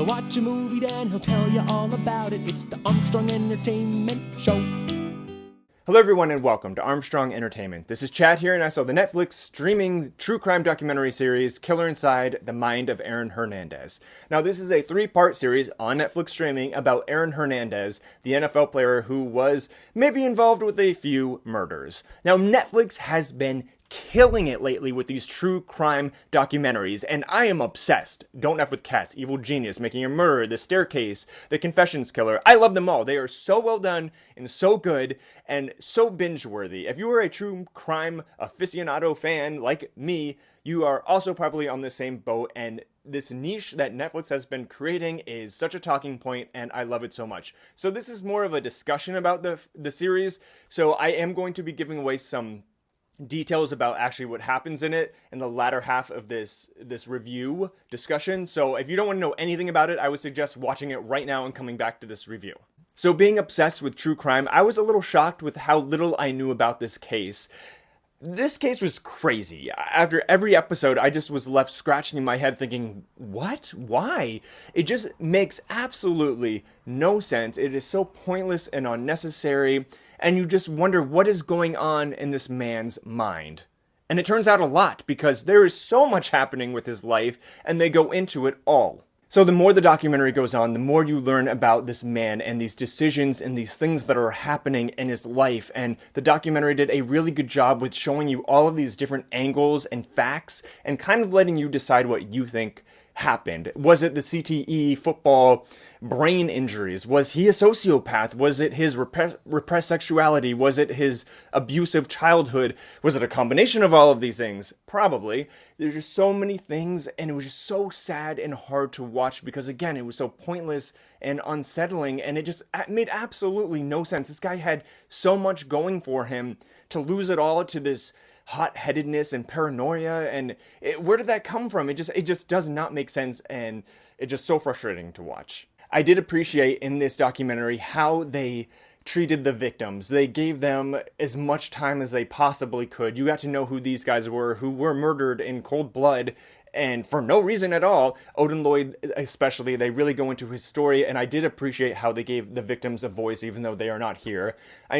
He'll watch a movie, then he'll tell you all about it. It's the Armstrong Entertainment Show. Hello everyone and welcome to Armstrong Entertainment. This is Chad here and I saw the Netflix streaming true crime documentary series Killer Inside the Mind of Aaron Hernandez. Now this is a 3-part series on Netflix streaming about Aaron Hernandez, the NFL player who was maybe involved with a few murders. Now Netflix has been killing it lately with these true crime documentaries, and I am obsessed. Don't F with Cats, Evil Genius, Making a Murderer, The Staircase, The Confessions Killer. I love them all. They are so well done and so good and so binge-worthy. If you are a true crime aficionado fan like me, you are also probably on the same boat, and this niche that Netflix has been creating is such a talking point, and I love it so much. So this is more of a discussion about the series, so I am going to be giving away some details about actually what happens in it in the latter half of this review discussion. So if you don't want to know anything about it, I would suggest watching it right now and coming back to this review. So being obsessed with true crime, I was a little shocked with how little I knew about this case. This case was crazy. After every episode, I just was left scratching in my head thinking, what? Why? It just makes absolutely no sense. It is so pointless and unnecessary, and you just wonder what is going on in this man's mind. And it turns out a lot, because there is so much happening with his life, and they go into it all. So the more the documentary goes on, the more you learn about this man and these decisions and these things that are happening in his life. And the documentary did a really good job with showing you all of these different angles and facts and kind of letting you decide what you think happened. Was it the CTE football brain injuries? Was he a sociopath? Was it his repressed sexuality? Was it his abusive childhood? Was it a combination of all of these things? Probably. There's just so many things, and it was just so sad and hard to watch because, again, it was so pointless and unsettling, and it just made absolutely no sense. This guy had so much going for him to lose it all to this hot-headedness and paranoia, and where did that come from? It just does not make sense, and it's just so frustrating to watch. I did appreciate in this documentary how they treated the victims. They gave them as much time as they possibly could. You got to know who these guys were, who were murdered in cold blood, and for no reason at all. Odin Lloyd especially, they really go into his story, and I did appreciate how they gave the victims a voice even though they are not here.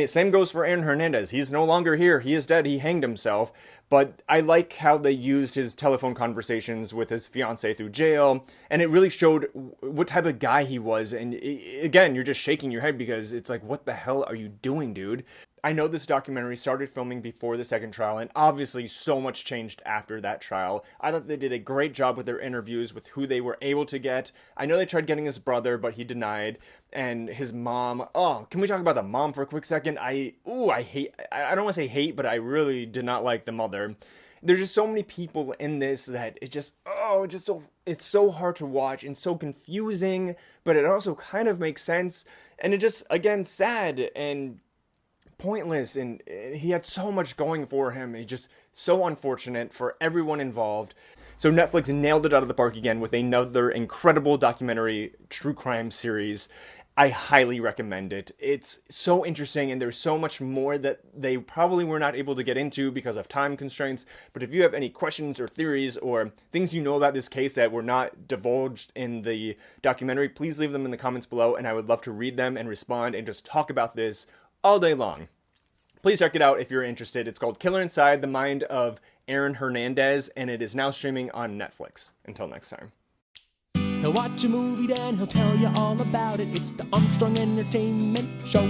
Same goes for Aaron Hernandez. He's no longer here. He is dead. He hanged himself. But I like how they used his telephone conversations with his fiancée through jail, and it really showed what type of guy he was. And again, you're just shaking your head because it's like, what the hell are you doing, dude? I know this documentary started filming before the second trial, and obviously so much changed after that trial. I thought they did a great job with their interviews, with who they were able to get. I know they tried getting his brother, but he denied, and his mom. Oh, can we talk about the mom for a quick second? I don't want to say hate, but I really did not like the mother. There's just so many people in this that it's so hard to watch and so confusing, but it also kind of makes sense, and it just, again, sad and pointless, and he had so much going for him. It's just so unfortunate for everyone involved. So Netflix nailed it out of the park again with another incredible documentary true crime series. I highly recommend it. It's so interesting, and there's so much more that they probably were not able to get into because of time constraints. But if you have any questions or theories or things you know about this case that were not divulged in the documentary, please leave them in the comments below, and I would love to read them and respond and just talk about this all day long. Please check it out if you're interested. It's called Killer Inside the Mind of Aaron Hernandez, and it is now streaming on Netflix. Until next time. He'll watch a movie, then he'll tell you all about it. It's the Armstrong Entertainment Show.